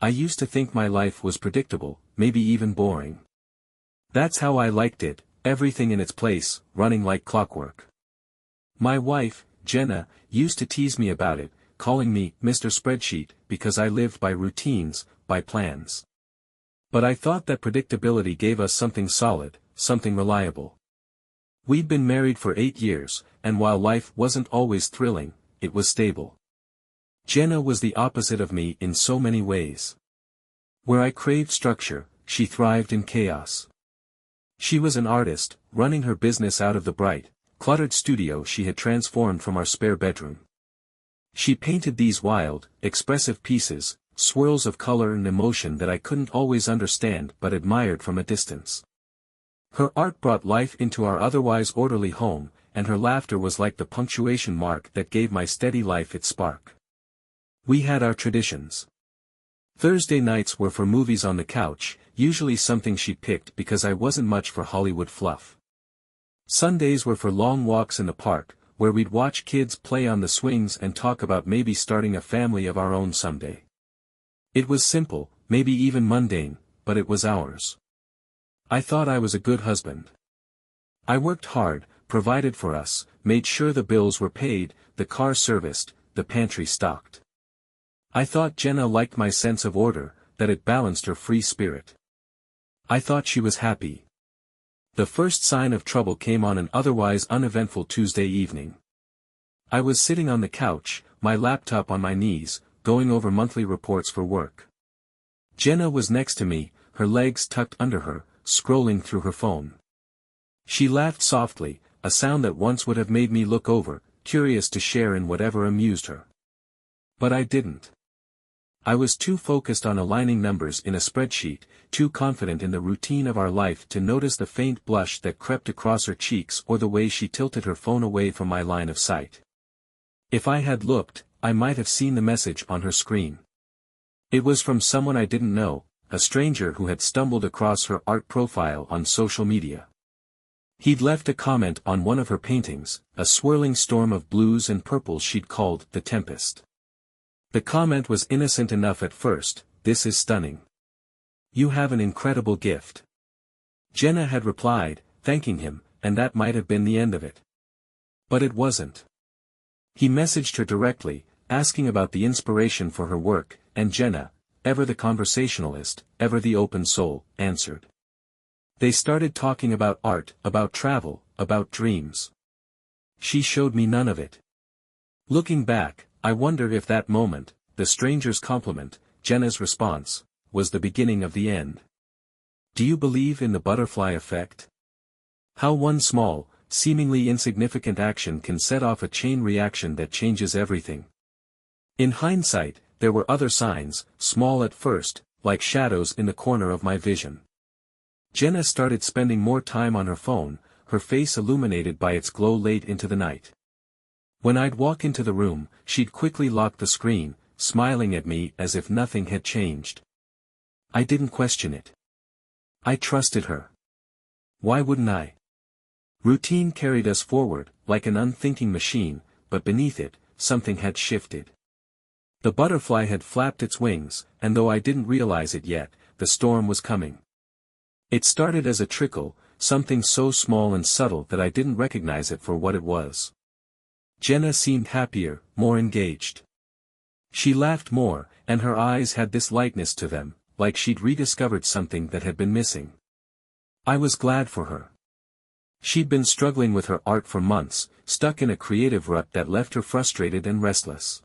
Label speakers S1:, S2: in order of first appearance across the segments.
S1: I used to think my life was predictable, maybe even boring. That's how I liked it, everything in its place, running like clockwork. My wife, Jenna, used to tease me about it, calling me Mr. Spreadsheet because I lived by routines, by plans. But I thought that predictability gave us something solid, something reliable. We'd been married for 8 years, and while life wasn't always thrilling, it was stable. Jenna was the opposite of me in so many ways. Where I craved structure, she thrived in chaos. She was an artist, running her business out of the bright, cluttered studio she had transformed from our spare bedroom. She painted these wild, expressive pieces, swirls of color and emotion that I couldn't always understand but admired from a distance. Her art brought life into our otherwise orderly home, and her laughter was like the punctuation mark that gave my steady life its spark. We had our traditions. Thursday nights were for movies on the couch, usually something she picked because I wasn't much for Hollywood fluff. Sundays were for long walks in the park, where we'd watch kids play on the swings and talk about maybe starting a family of our own someday. It was simple, maybe even mundane, but it was ours. I thought I was a good husband. I worked hard, provided for us, made sure the bills were paid, the car serviced, the pantry stocked. I thought Jenna liked my sense of order, that it balanced her free spirit. I thought she was happy. The first sign of trouble came on an otherwise uneventful Tuesday evening. I was sitting on the couch, my laptop on my knees, going over monthly reports for work. Jenna was next to me, her legs tucked under her, scrolling through her phone. She laughed softly, a sound that once would have made me look over, curious to share in whatever amused her. But I didn't. I was too focused on aligning numbers in a spreadsheet, too confident in the routine of our life to notice the faint blush that crept across her cheeks or the way she tilted her phone away from my line of sight. If I had looked, I might have seen the message on her screen. It was from someone I didn't know, a stranger who had stumbled across her art profile on social media. He'd left a comment on one of her paintings, a swirling storm of blues and purples she'd called The Tempest. The comment was innocent enough at first: "This is stunning. You have an incredible gift." Jenna had replied, thanking him, and that might have been the end of it. But it wasn't. He messaged her directly, asking about the inspiration for her work, and Jenna, ever the conversationalist, ever the open soul, answered. They started talking about art, about travel, about dreams. She showed me none of it. Looking back, I wonder if that moment, the stranger's compliment, Jenna's response, was the beginning of the end. Do you believe in the butterfly effect? How one small, seemingly insignificant action can set off a chain reaction that changes everything. In hindsight, there were other signs, small at first, like shadows in the corner of my vision. Jenna started spending more time on her phone, her face illuminated by its glow late into the night. When I'd walk into the room, she'd quickly lock the screen, smiling at me as if nothing had changed. I didn't question it. I trusted her. Why wouldn't I? Routine carried us forward, like an unthinking machine, but beneath it, something had shifted. The butterfly had flapped its wings, and though I didn't realize it yet, the storm was coming. It started as a trickle, something so small and subtle that I didn't recognize it for what it was. Jenna seemed happier, more engaged. She laughed more, and her eyes had this lightness to them, like she'd rediscovered something that had been missing. I was glad for her. She'd been struggling with her art for months, stuck in a creative rut that left her frustrated and restless.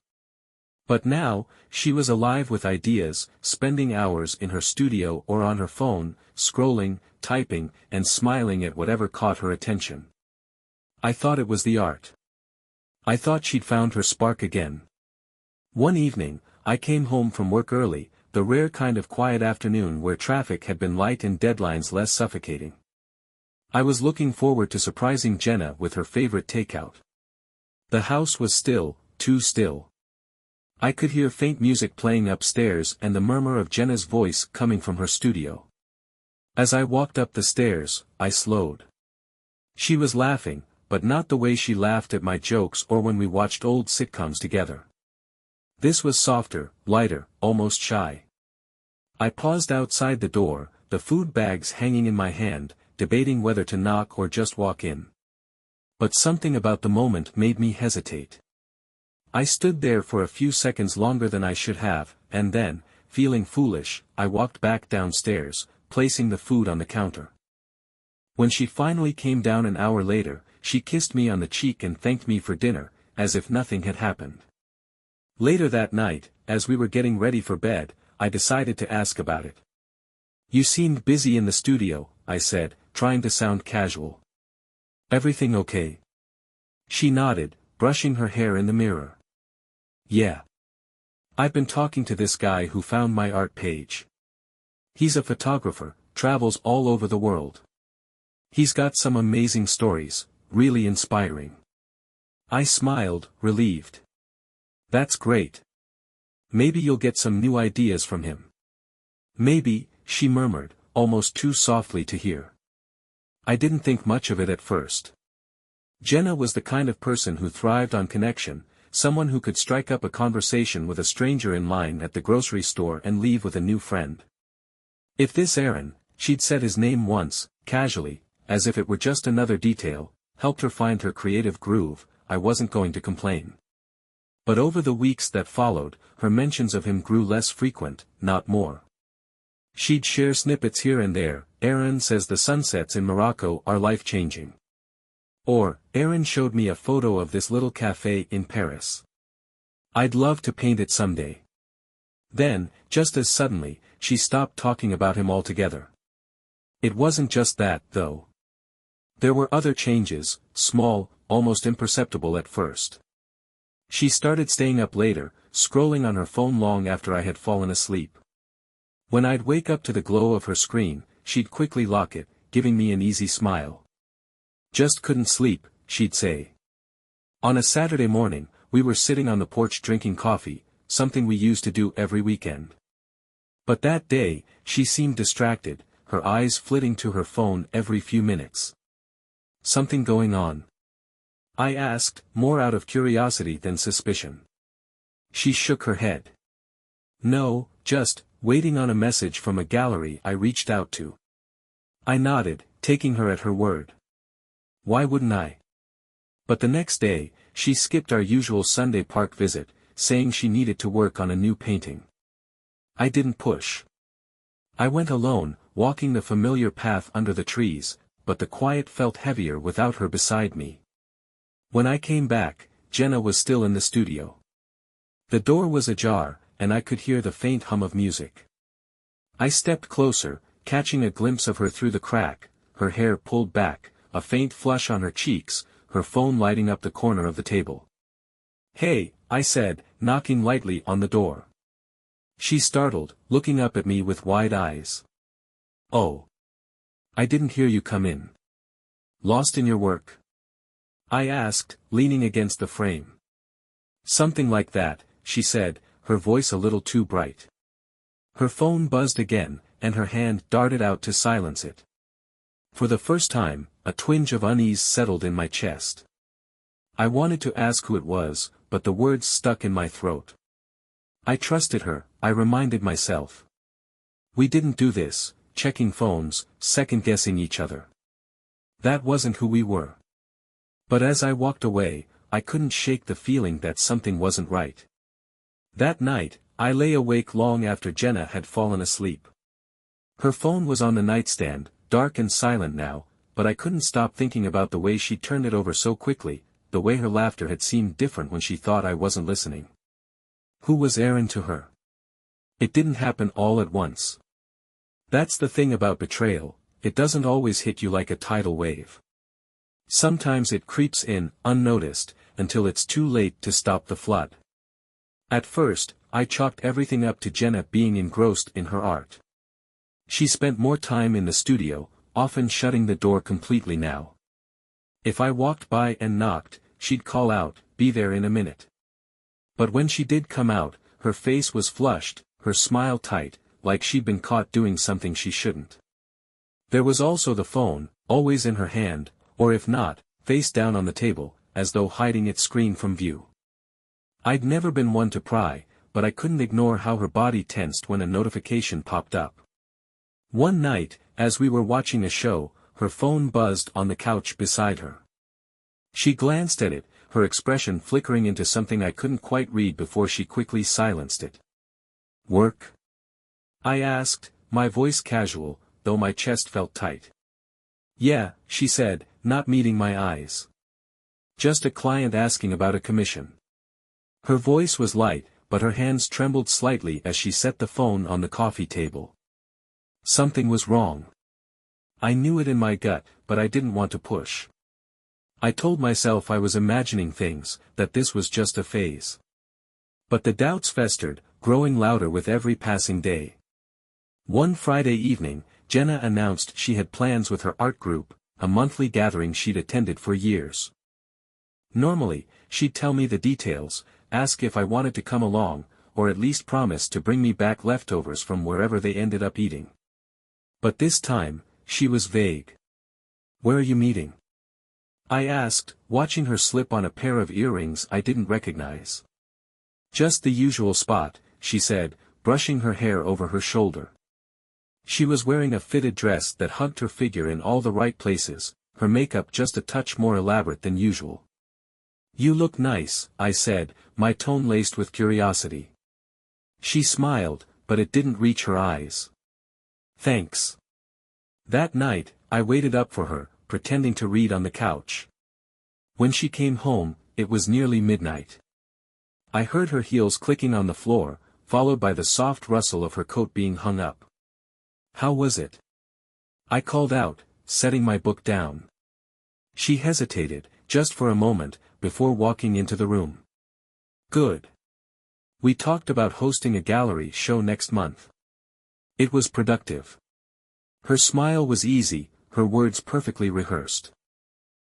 S1: But now, she was alive with ideas, spending hours in her studio or on her phone, scrolling, typing, and smiling at whatever caught her attention. I thought it was the art. I thought she'd found her spark again. One evening, I came home from work early, the rare kind of quiet afternoon where traffic had been light and deadlines less suffocating. I was looking forward to surprising Jenna with her favorite takeout. The house was still, too still. I could hear faint music playing upstairs and the murmur of Jenna's voice coming from her studio. As I walked up the stairs, I slowed. She was laughing, but not the way she laughed at my jokes or when we watched old sitcoms together. This was softer, lighter, almost shy. I paused outside the door, the food bags hanging in my hand, debating whether to knock or just walk in. But something about the moment made me hesitate. I stood there for a few seconds longer than I should have, and then, feeling foolish, I walked back downstairs, placing the food on the counter. When she finally came down an hour later, she kissed me on the cheek and thanked me for dinner, as if nothing had happened. Later that night, as we were getting ready for bed, I decided to ask about it. "You seemed busy in the studio," I said, trying to sound casual. "Everything okay?" She nodded, brushing her hair in the mirror. "Yeah. I've been talking to this guy who found my art page. He's a photographer, travels all over the world. He's got some amazing stories, really inspiring." I smiled, relieved. "That's great. Maybe you'll get some new ideas from him." "Maybe," she murmured, almost too softly to hear. I didn't think much of it at first. Jenna was the kind of person who thrived on connection, someone who could strike up a conversation with a stranger in line at the grocery store and leave with a new friend. If this Aaron, she'd said his name once, casually, as if it were just another detail, helped her find her creative groove, I wasn't going to complain. But over the weeks that followed, her mentions of him grew less frequent, not more. She'd share snippets here and there. "Aaron says the sunsets in Morocco are life-changing." Or, "Aaron showed me a photo of this little cafe in Paris. I'd love to paint it someday." Then, just as suddenly, she stopped talking about him altogether. It wasn't just that, though. There were other changes, small, almost imperceptible at first. She started staying up later, scrolling on her phone long after I had fallen asleep. When I'd wake up to the glow of her screen, she'd quickly lock it, giving me an easy smile. "Just couldn't sleep," she'd say. On a Saturday morning, we were sitting on the porch drinking coffee, something we used to do every weekend. But that day, she seemed distracted, her eyes flitting to her phone every few minutes. "Something going on?" I asked, more out of curiosity than suspicion. She shook her head. "No, just waiting on a message from a gallery I reached out to." I nodded, taking her at her word. Why wouldn't I? But the next day, she skipped our usual Sunday park visit, saying she needed to work on a new painting. I didn't push. I went alone, walking the familiar path under the trees, but the quiet felt heavier without her beside me. When I came back, Jenna was still in the studio. The door was ajar, and I could hear the faint hum of music. I stepped closer, catching a glimpse of her through the crack, her hair pulled back, a faint flush on her cheeks, her phone lighting up the corner of the table. "Hey," I said, knocking lightly on the door. She startled, looking up at me with wide eyes. "Oh. I didn't hear you come in. Lost in your work?" I asked, leaning against the frame. "Something like that," she said, her voice a little too bright. Her phone buzzed again, and her hand darted out to silence it. For the first time, a twinge of unease settled in my chest. I wanted to ask who it was, but the words stuck in my throat. I trusted her, I reminded myself. We didn't do this, checking phones, second-guessing each other. That wasn't who we were. But as I walked away, I couldn't shake the feeling that something wasn't right. That night, I lay awake long after Jenna had fallen asleep. Her phone was on the nightstand, dark and silent now, but I couldn't stop thinking about the way she turned it over so quickly, the way her laughter had seemed different when she thought I wasn't listening. Who was Aaron to her? It didn't happen all at once. That's the thing about betrayal, it doesn't always hit you like a tidal wave. Sometimes it creeps in, unnoticed, until it's too late to stop the flood. At first, I chalked everything up to Jenna being engrossed in her art. She spent more time in the studio, often shutting the door completely now. If I walked by and knocked, she'd call out, "Be there in a minute." But when she did come out, her face was flushed, her smile tight, like she'd been caught doing something she shouldn't. There was also the phone, always in her hand, or if not, face down on the table, as though hiding its screen from view. I'd never been one to pry, but I couldn't ignore how her body tensed when a notification popped up. One night, as we were watching a show, her phone buzzed on the couch beside her. She glanced at it, her expression flickering into something I couldn't quite read before she quickly silenced it. "Work?" I asked, my voice casual, though my chest felt tight. "Yeah," she said, not meeting my eyes. "Just a client asking about a commission." Her voice was light, but her hands trembled slightly as she set the phone on the coffee table. Something was wrong. I knew it in my gut, but I didn't want to push. I told myself I was imagining things, that this was just a phase. But the doubts festered, growing louder with every passing day. One Friday evening, Jenna announced she had plans with her art group, a monthly gathering she'd attended for years. Normally, she'd tell me the details, ask if I wanted to come along, or at least promise to bring me back leftovers from wherever they ended up eating. But this time, she was vague. "Where are you meeting?" I asked, watching her slip on a pair of earrings I didn't recognize. "Just the usual spot," she said, brushing her hair over her shoulder. She was wearing a fitted dress that hugged her figure in all the right places, her makeup just a touch more elaborate than usual. "You look nice," I said, my tone laced with curiosity. She smiled, but it didn't reach her eyes. "Thanks." That night, I waited up for her, pretending to read on the couch. When she came home, it was nearly midnight. I heard her heels clicking on the floor, followed by the soft rustle of her coat being hung up. "How was it?" I called out, setting my book down. She hesitated, just for a moment, before walking into the room. "Good. We talked about hosting a gallery show next month." It was productive. Her smile was easy, her words perfectly rehearsed.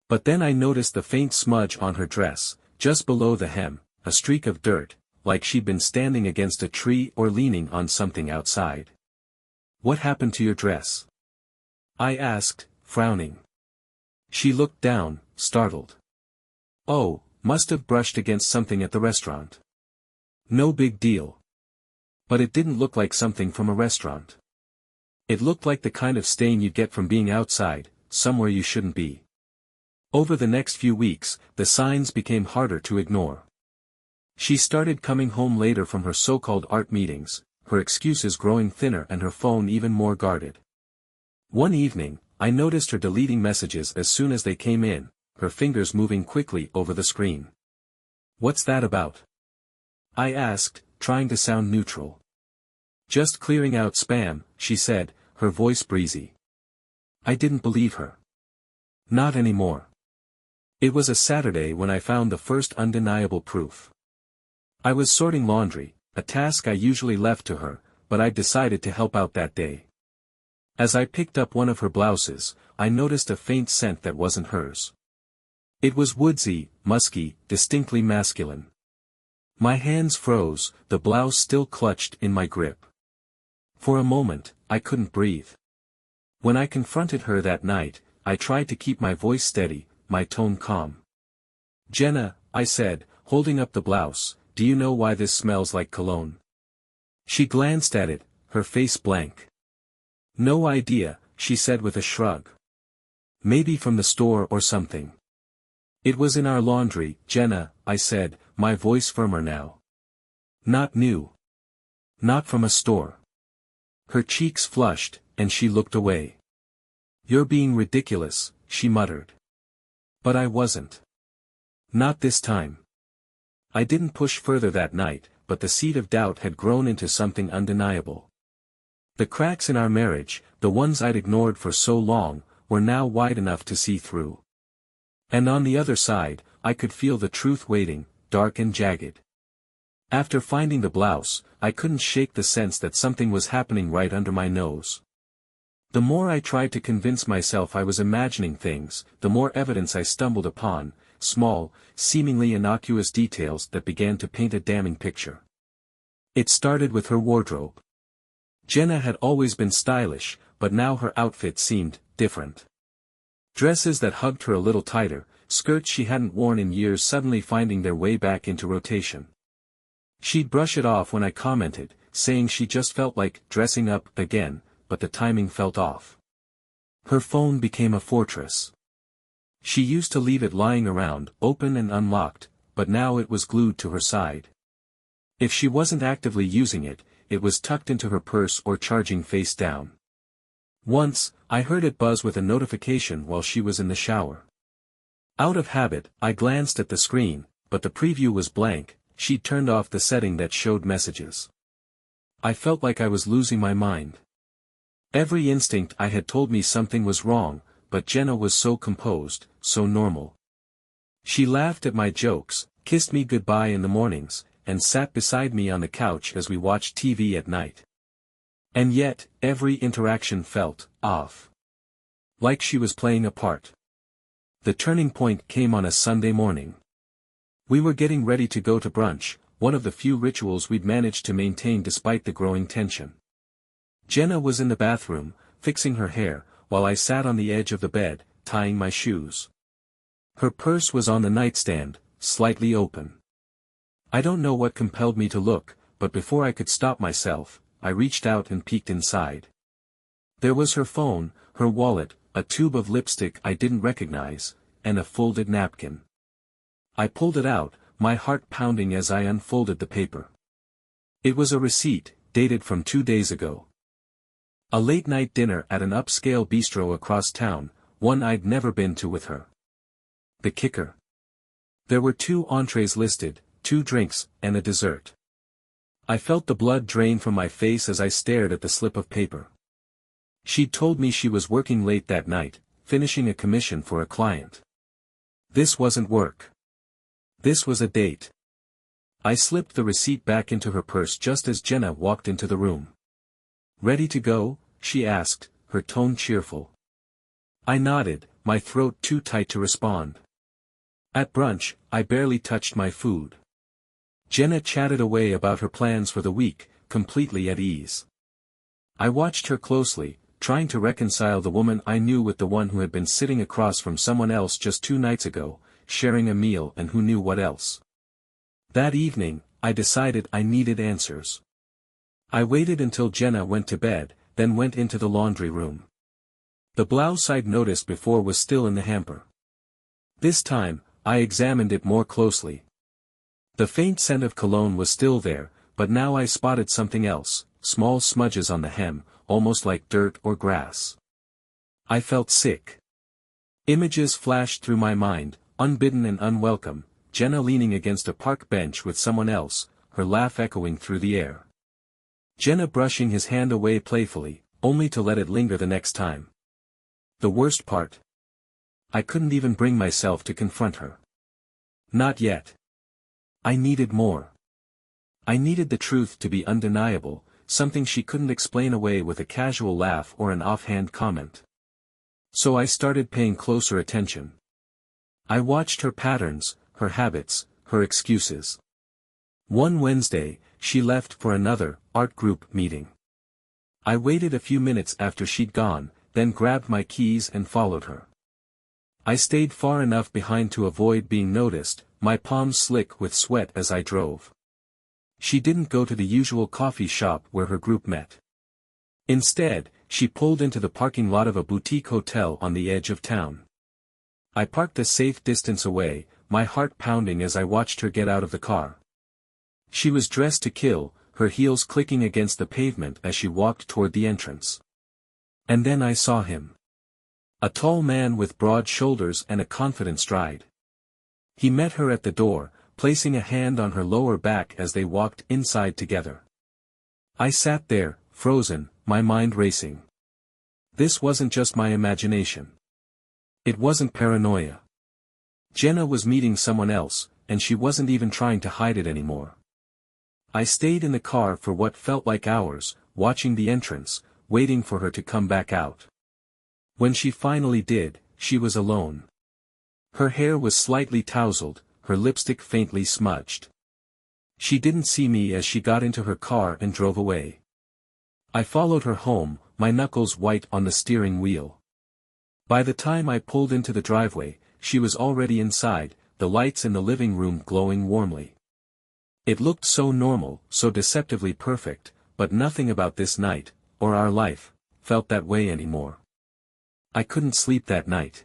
S1: But then I noticed the faint smudge on her dress, just below the hem, a streak of dirt, like she'd been standing against a tree or leaning on something outside. "What happened to your dress?" I asked, frowning. She looked down, startled. "Oh, must have brushed against something at the restaurant." "No big deal." But it didn't look like something from a restaurant. It looked like the kind of stain you'd get from being outside, somewhere you shouldn't be. Over the next few weeks, the signs became harder to ignore. She started coming home later from her so-called art meetings, her excuses growing thinner and her phone even more guarded. One evening, I noticed her deleting messages as soon as they came in, her fingers moving quickly over the screen. "What's that about?" I asked, trying to sound neutral. "Just clearing out spam," she said, her voice breezy. I didn't believe her. Not anymore. It was a Saturday when I found the first undeniable proof. I was sorting laundry, a task I usually left to her, but I'd decided to help out that day. As I picked up one of her blouses, I noticed a faint scent that wasn't hers. It was woodsy, musky, distinctly masculine. My hands froze, the blouse still clutched in my grip. For a moment, I couldn't breathe. When I confronted her that night, I tried to keep my voice steady, my tone calm. "Jenna," I said, holding up the blouse, "do you know why this smells like cologne?" She glanced at it, her face blank. "No idea," she said with a shrug. "Maybe from the store or something." "It was in our laundry, Jenna," I said, my voice firmer now. "Not new. Not from a store." Her cheeks flushed, and she looked away. "You're being ridiculous," she muttered. But I wasn't. Not this time. I didn't push further that night, but the seed of doubt had grown into something undeniable. The cracks in our marriage, the ones I'd ignored for so long, were now wide enough to see through. And on the other side, I could feel the truth waiting, dark and jagged. After finding the blouse, I couldn't shake the sense that something was happening right under my nose. The more I tried to convince myself I was imagining things, the more evidence I stumbled upon, small, seemingly innocuous details that began to paint a damning picture. It started with her wardrobe. Jenna had always been stylish, but now her outfit seemed different. Dresses that hugged her a little tighter, skirts she hadn't worn in years suddenly finding their way back into rotation. She'd brush it off when I commented, saying she just felt like dressing up again, but the timing felt off. Her phone became a fortress. She used to leave it lying around, open and unlocked, but now it was glued to her side. If she wasn't actively using it, it was tucked into her purse or charging face down. Once, I heard it buzz with a notification while she was in the shower. Out of habit, I glanced at the screen, but the preview was blank. She'd turned off the setting that showed messages. I felt like I was losing my mind. Every instinct I had told me something was wrong, but Jenna was so composed, so normal. She laughed at my jokes, kissed me goodbye in the mornings, and sat beside me on the couch as we watched TV at night. And yet, every interaction felt off. Like she was playing a part. The turning point came on a Sunday morning. We were getting ready to go to brunch, one of the few rituals we'd managed to maintain despite the growing tension. Jenna was in the bathroom, fixing her hair, while I sat on the edge of the bed, tying my shoes. Her purse was on the nightstand, slightly open. I don't know what compelled me to look, but before I could stop myself, I reached out and peeked inside. There was her phone, her wallet, a tube of lipstick I didn't recognize, and a folded napkin. I pulled it out, my heart pounding as I unfolded the paper. It was a receipt, dated from 2 days ago. A late-night dinner at an upscale bistro across town, one I'd never been to with her. The kicker. There were 2 entrees listed, 2 drinks, and a dessert. I felt the blood drain from my face as I stared at the slip of paper. She'd told me she was working late that night, finishing a commission for a client. This wasn't work. This was a date. I slipped the receipt back into her purse just as Jenna walked into the room. "Ready to go?" she asked, her tone cheerful. I nodded, my throat too tight to respond. At brunch, I barely touched my food. Jenna chatted away about her plans for the week, completely at ease. I watched her closely, trying to reconcile the woman I knew with the one who had been sitting across from someone else just 2 nights ago, sharing a meal and who knew what else. That evening, I decided I needed answers. I waited until Jenna went to bed, then went into the laundry room. The blouse I'd noticed before was still in the hamper. This time, I examined it more closely. The faint scent of cologne was still there, but now I spotted something else, small smudges on the hem, almost like dirt or grass. I felt sick. Images flashed through my mind, unbidden and unwelcome, Jenna leaning against a park bench with someone else, her laugh echoing through the air. Jenna brushing his hand away playfully, only to let it linger the next time. The worst part? I couldn't even bring myself to confront her. Not yet. I needed more. I needed the truth to be undeniable, something she couldn't explain away with a casual laugh or an offhand comment. So I started paying closer attention. I watched her patterns, her habits, her excuses. One Wednesday, she left for another art group meeting. I waited a few minutes after she'd gone, then grabbed my keys and followed her. I stayed far enough behind to avoid being noticed, my palms slick with sweat as I drove. She didn't go to the usual coffee shop where her group met. Instead, she pulled into the parking lot of a boutique hotel on the edge of town. I parked a safe distance away, my heart pounding as I watched her get out of the car. She was dressed to kill, her heels clicking against the pavement as she walked toward the entrance. And then I saw him. A tall man with broad shoulders and a confident stride. He met her at the door, placing a hand on her lower back as they walked inside together. I sat there, frozen, my mind racing. This wasn't just my imagination. It wasn't paranoia. Jenna was meeting someone else, and she wasn't even trying to hide it anymore. I stayed in the car for what felt like hours, watching the entrance, waiting for her to come back out. When she finally did, she was alone. Her hair was slightly tousled, her lipstick faintly smudged. She didn't see me as she got into her car and drove away. I followed her home, my knuckles white on the steering wheel. By the time I pulled into the driveway, she was already inside, the lights in the living room glowing warmly. It looked so normal, so deceptively perfect, but nothing about this night, or our life, felt that way anymore. I couldn't sleep that night.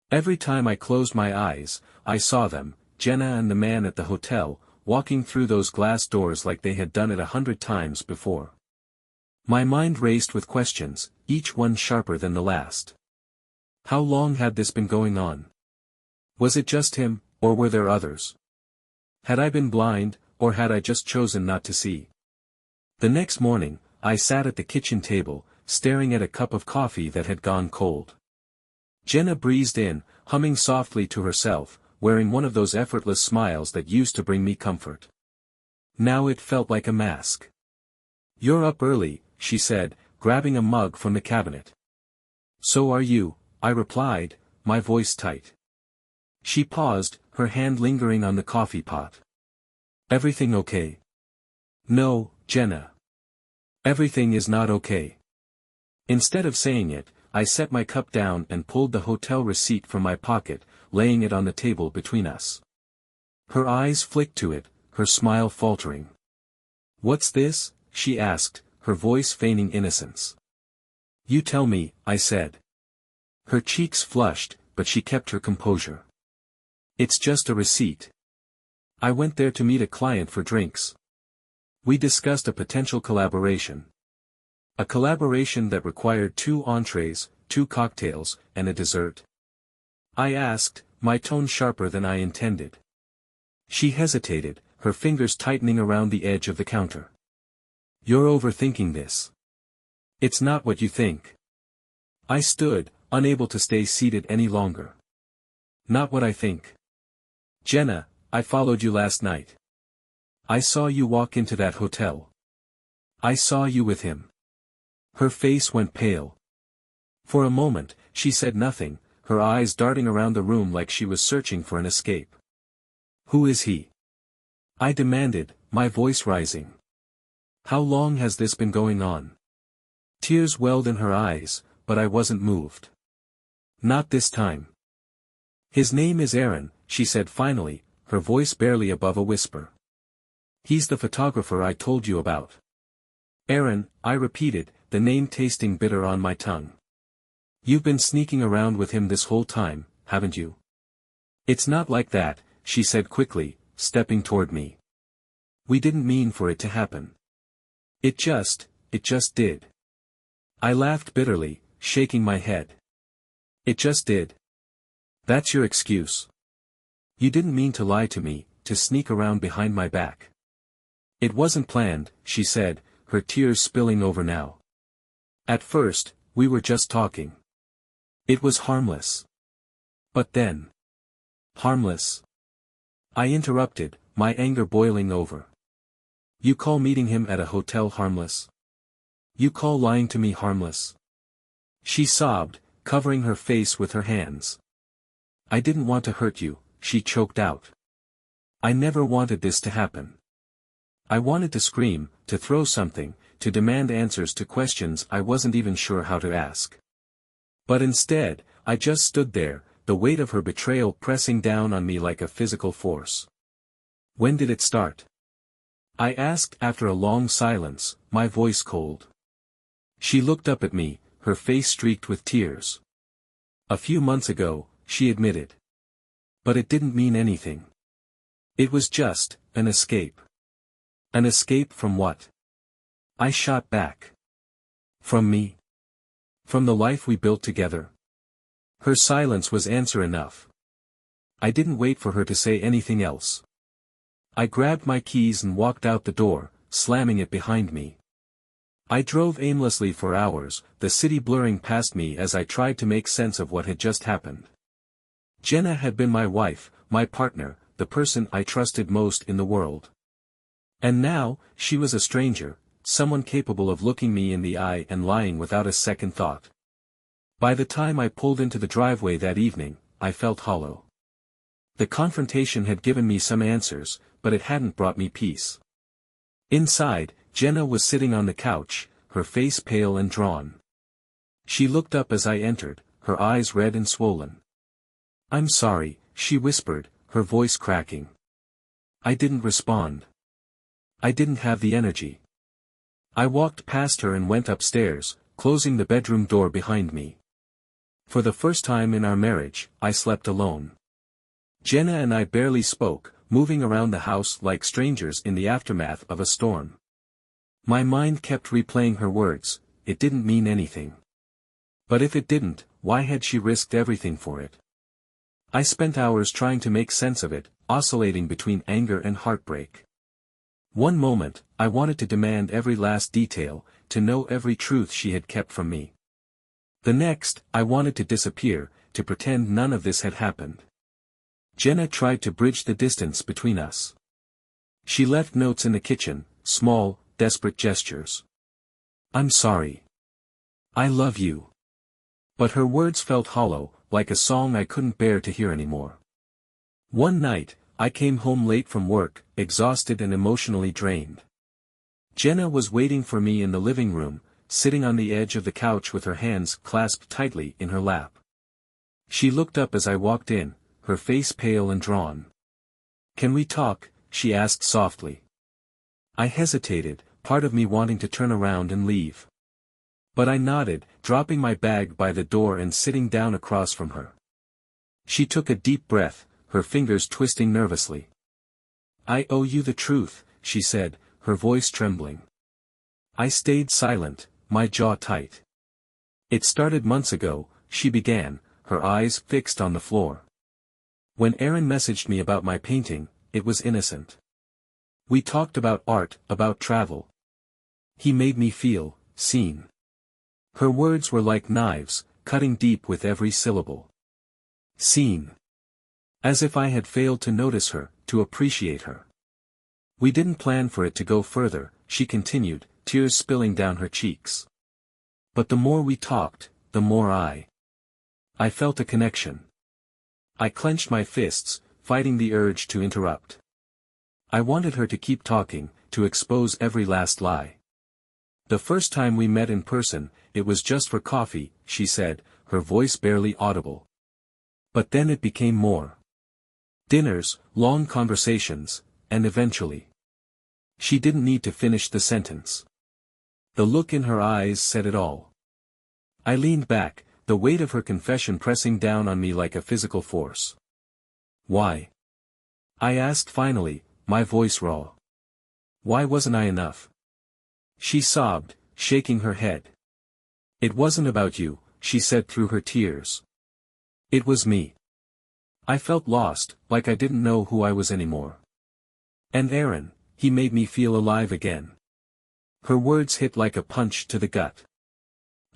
S1: Every time I closed my eyes, I saw them, Jenna and the man at the hotel, walking through those glass doors like they had done it 100 times before. My mind raced with questions, each one sharper than the last. How long had this been going on? Was it just him, or were there others? Had I been blind, or had I just chosen not to see? The next morning, I sat at the kitchen table, staring at a cup of coffee that had gone cold. Jenna breezed in, humming softly to herself, wearing one of those effortless smiles that used to bring me comfort. Now it felt like a mask. "You're up early," she said, grabbing a mug from the cabinet. "So are you," I replied, my voice tight. She paused, her hand lingering on the coffee pot. "Everything okay?" "No, Jenna. Everything is not okay." Instead of saying it, I set my cup down and pulled the hotel receipt from my pocket, laying it on the table between us. Her eyes flicked to it, her smile faltering. "What's this?" she asked, her voice feigning innocence. "You tell me," I said. Her cheeks flushed, but she kept her composure. "It's just a receipt. I went there to meet a client for drinks. We discussed a potential collaboration. A collaboration that required 2 entrees, 2 cocktails, and a dessert." I asked, my tone sharper than I intended. She hesitated, her fingers tightening around the edge of the counter. "You're overthinking this. It's not what you think." I stood, unable to stay seated any longer. "Not what I think. Jenna, I followed you last night. I saw you walk into that hotel. I saw you with him." Her face went pale. For a moment, she said nothing, her eyes darting around the room like she was searching for an escape. "Who is he?" I demanded, my voice rising. "How long has this been going on?" Tears welled in her eyes, but I wasn't moved. "Not this time. His name is Aaron," she said finally, her voice barely above a whisper. "He's the photographer I told you about." "Aaron," I repeated, the name tasting bitter on my tongue. "You've been sneaking around with him this whole time, haven't you?" "It's not like that," she said quickly, stepping toward me. "We didn't mean for it to happen. It just did." I laughed bitterly, shaking my head. "It just did. That's your excuse. You didn't mean to lie to me, to sneak around behind my back." "It wasn't planned," she said, her tears spilling over now. "At first, we were just talking. It was harmless. But then—" "Harmless?" I interrupted, my anger boiling over. "You call meeting him at a hotel harmless? You call lying to me harmless?" She sobbed, covering her face with her hands. "I didn't want to hurt you," she choked out. "I never wanted this to happen." I wanted to scream, to throw something, to demand answers to questions I wasn't even sure how to ask. But instead, I just stood there, the weight of her betrayal pressing down on me like a physical force. "When did it start?" I asked after a long silence, my voice cold. She looked up at me, her face streaked with tears. "A few months ago," she admitted. "But it didn't mean anything. It was just an escape." "An escape from what?" I shot back. "From me? From the life we built together?" Her silence was answer enough. I didn't wait for her to say anything else. I grabbed my keys and walked out the door, slamming it behind me. I drove aimlessly for hours, the city blurring past me as I tried to make sense of what had just happened. Jenna had been my wife, my partner, the person I trusted most in the world. And now, she was a stranger, someone capable of looking me in the eye and lying without a second thought. By the time I pulled into the driveway that evening, I felt hollow. The confrontation had given me some answers, but it hadn't brought me peace. Inside, Jenna was sitting on the couch, her face pale and drawn. She looked up as I entered, her eyes red and swollen. "I'm sorry," she whispered, her voice cracking. I didn't respond. I didn't have the energy. I walked past her and went upstairs, closing the bedroom door behind me. For the first time in our marriage, I slept alone. Jenna and I barely spoke, moving around the house like strangers in the aftermath of a storm. My mind kept replaying her words, it didn't mean anything. But if it didn't, why had she risked everything for it? I spent hours trying to make sense of it, oscillating between anger and heartbreak. One moment, I wanted to demand every last detail, to know every truth she had kept from me. The next, I wanted to disappear, to pretend none of this had happened. Jenna tried to bridge the distance between us. She left notes in the kitchen, small, desperate gestures. I'm sorry. I love you. But her words felt hollow, like a song I couldn't bear to hear anymore. One night, I came home late from work, exhausted and emotionally drained. Jenna was waiting for me in the living room, sitting on the edge of the couch with her hands clasped tightly in her lap. She looked up as I walked in, her face pale and drawn. Can we talk? She asked softly. I hesitated, part of me wanting to turn around and leave. But I nodded, dropping my bag by the door and sitting down across from her. She took a deep breath, her fingers twisting nervously. I owe you the truth, she said, her voice trembling. I stayed silent, my jaw tight. It started months ago, she began, her eyes fixed on the floor. When Aaron messaged me about my painting, it was innocent. We talked about art, about travel. He made me feel seen. Her words were like knives, cutting deep with every syllable. Seen. As if I had failed to notice her, to appreciate her. We didn't plan for it to go further, she continued, tears spilling down her cheeks. But the more we talked, the more I felt a connection. I clenched my fists, fighting the urge to interrupt. I wanted her to keep talking, to expose every last lie. The first time we met in person, it was just for coffee, she said, her voice barely audible. But then it became more. Dinners, long conversations, and eventually. She didn't need to finish the sentence. The look in her eyes said it all. I leaned back, the weight of her confession pressing down on me like a physical force. Why? I asked finally, my voice raw. Why wasn't I enough? She sobbed, shaking her head. It wasn't about you, she said through her tears. It was me. I felt lost, like I didn't know who I was anymore. And Aaron, he made me feel alive again. Her words hit like a punch to the gut.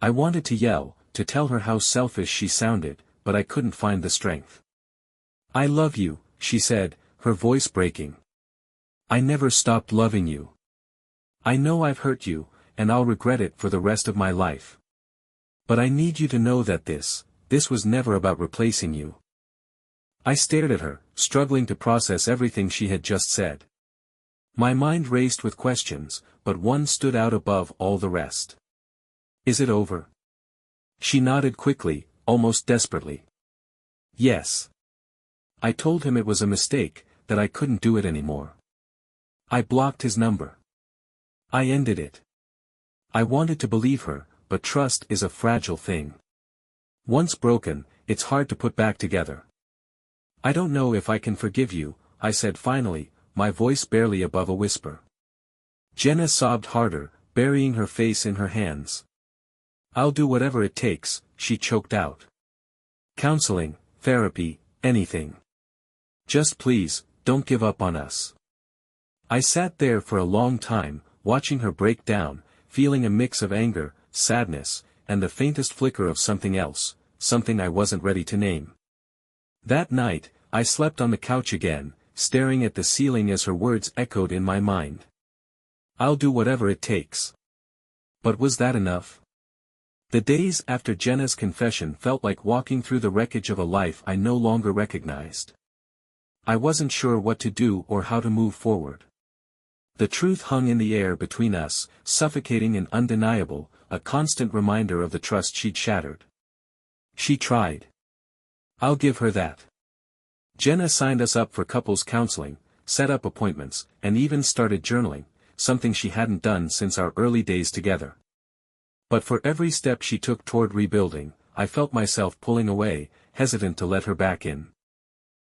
S1: I wanted to yell, to tell her how selfish she sounded, but I couldn't find the strength. I love you, she said, her voice breaking. I never stopped loving you. I know I've hurt you, and I'll regret it for the rest of my life. But I need you to know that this was never about replacing you. I stared at her, struggling to process everything she had just said. My mind raced with questions, but one stood out above all the rest. Is it over? She nodded quickly, almost desperately. Yes. I told him it was a mistake, that I couldn't do it anymore. I blocked his number. I ended it. I wanted to believe her, but trust is a fragile thing. Once broken, it's hard to put back together. I don't know if I can forgive you, I said finally, my voice barely above a whisper. Jenna sobbed harder, burying her face in her hands. I'll do whatever it takes, she choked out. Counseling, therapy, anything. Just please, don't give up on us. I sat there for a long time, watching her break down, feeling a mix of anger, sadness, and the faintest flicker of something else, something I wasn't ready to name. That night, I slept on the couch again, staring at the ceiling as her words echoed in my mind. I'll do whatever it takes. But was that enough? The days after Jenna's confession felt like walking through the wreckage of a life I no longer recognized. I wasn't sure what to do or how to move forward. The truth hung in the air between us, suffocating and undeniable, a constant reminder of the trust she'd shattered. She tried. I'll give her that. Jenna signed us up for couples counseling, set up appointments, and even started journaling, something she hadn't done since our early days together. But for every step she took toward rebuilding, I felt myself pulling away, hesitant to let her back in.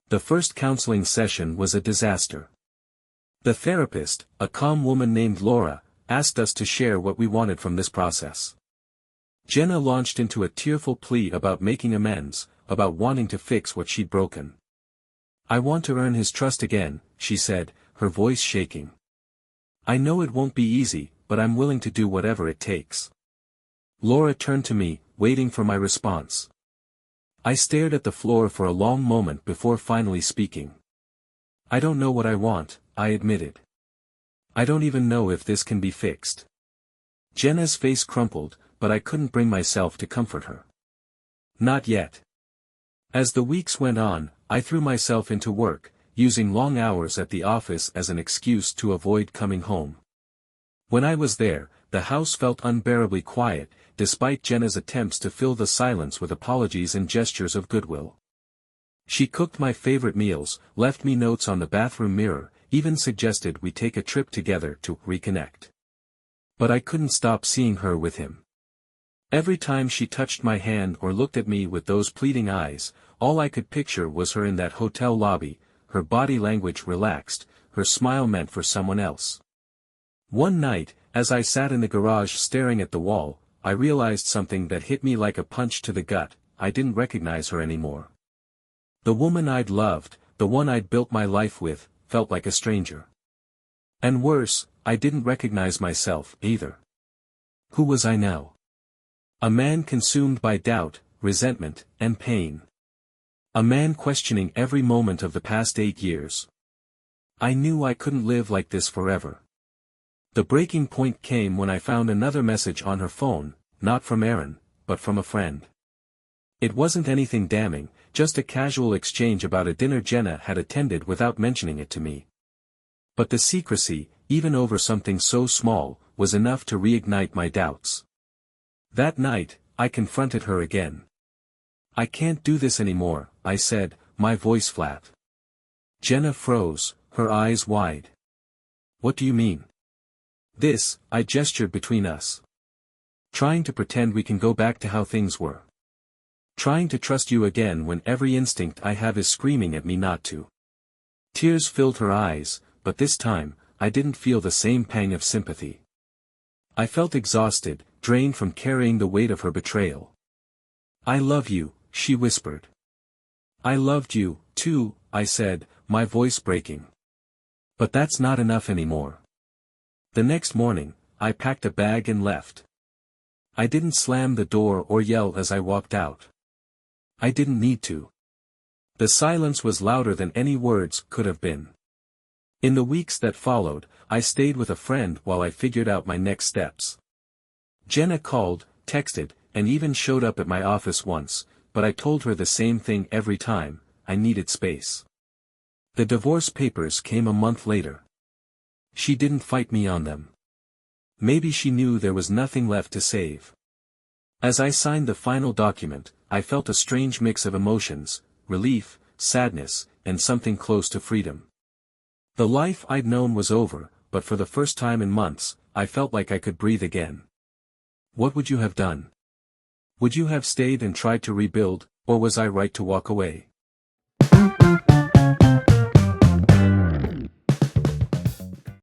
S1: The first counseling session was a disaster. The therapist, a calm woman named Laura, asked us to share what we wanted from this process. Jenna launched into a tearful plea about making amends, about wanting to fix what she'd broken. "I want to earn his trust again," she said, her voice shaking. "I know it won't be easy, but I'm willing to do whatever it takes." Laura turned to me, waiting for my response. I stared at the floor for a long moment before finally speaking. "I don't know what I want," I admitted. "I don't even know if this can be fixed." Jenna's face crumpled, but I couldn't bring myself to comfort her. "Not yet." As the weeks went on, I threw myself into work, using long hours at the office as an excuse to avoid coming home. When I was there, the house felt unbearably quiet, despite Jenna's attempts to fill the silence with apologies and gestures of goodwill. She cooked my favorite meals, left me notes on the bathroom mirror, even suggested we take a trip together to reconnect. But I couldn't stop seeing her with him. Every time she touched my hand or looked at me with those pleading eyes, all I could picture was her in that hotel lobby, her body language relaxed, her smile meant for someone else. One night, as I sat in the garage staring at the wall, I realized something that hit me like a punch to the gut. I didn't recognize her anymore. The woman I'd loved, the one I'd built my life with, felt like a stranger. And worse, I didn't recognize myself, either. Who was I now? A man consumed by doubt, resentment, and pain. A man questioning every moment of the past 8 years. I knew I couldn't live like this forever. The breaking point came when I found another message on her phone, not from Aaron, but from a friend. It wasn't anything damning, just a casual exchange about a dinner Jenna had attended without mentioning it to me. But the secrecy, even over something so small, was enough to reignite my doubts. That night, I confronted her again. "I can't do this anymore," I said, my voice flat. Jenna froze, her eyes wide. "What do you mean?" "This," I gestured between us. "Trying to pretend we can go back to how things were. Trying to trust you again when every instinct I have is screaming at me not to." Tears filled her eyes, but this time, I didn't feel the same pang of sympathy. I felt exhausted, drained from carrying the weight of her betrayal. "I love you," she whispered. "I loved you, too," I said, my voice breaking. "But that's not enough anymore." The next morning, I packed a bag and left. I didn't slam the door or yell as I walked out. I didn't need to. The silence was louder than any words could have been. In the weeks that followed, I stayed with a friend while I figured out my next steps. Jenna called, texted, and even showed up at my office once, but I told her the same thing every time: I needed space. The divorce papers came a month later. She didn't fight me on them. Maybe she knew there was nothing left to save. As I signed the final document, I felt a strange mix of emotions: relief, sadness, and something close to freedom. The life I'd known was over, but for the first time in months, I felt like I could breathe again. What would you have done? Would you have stayed and tried to rebuild, or was I right to walk away?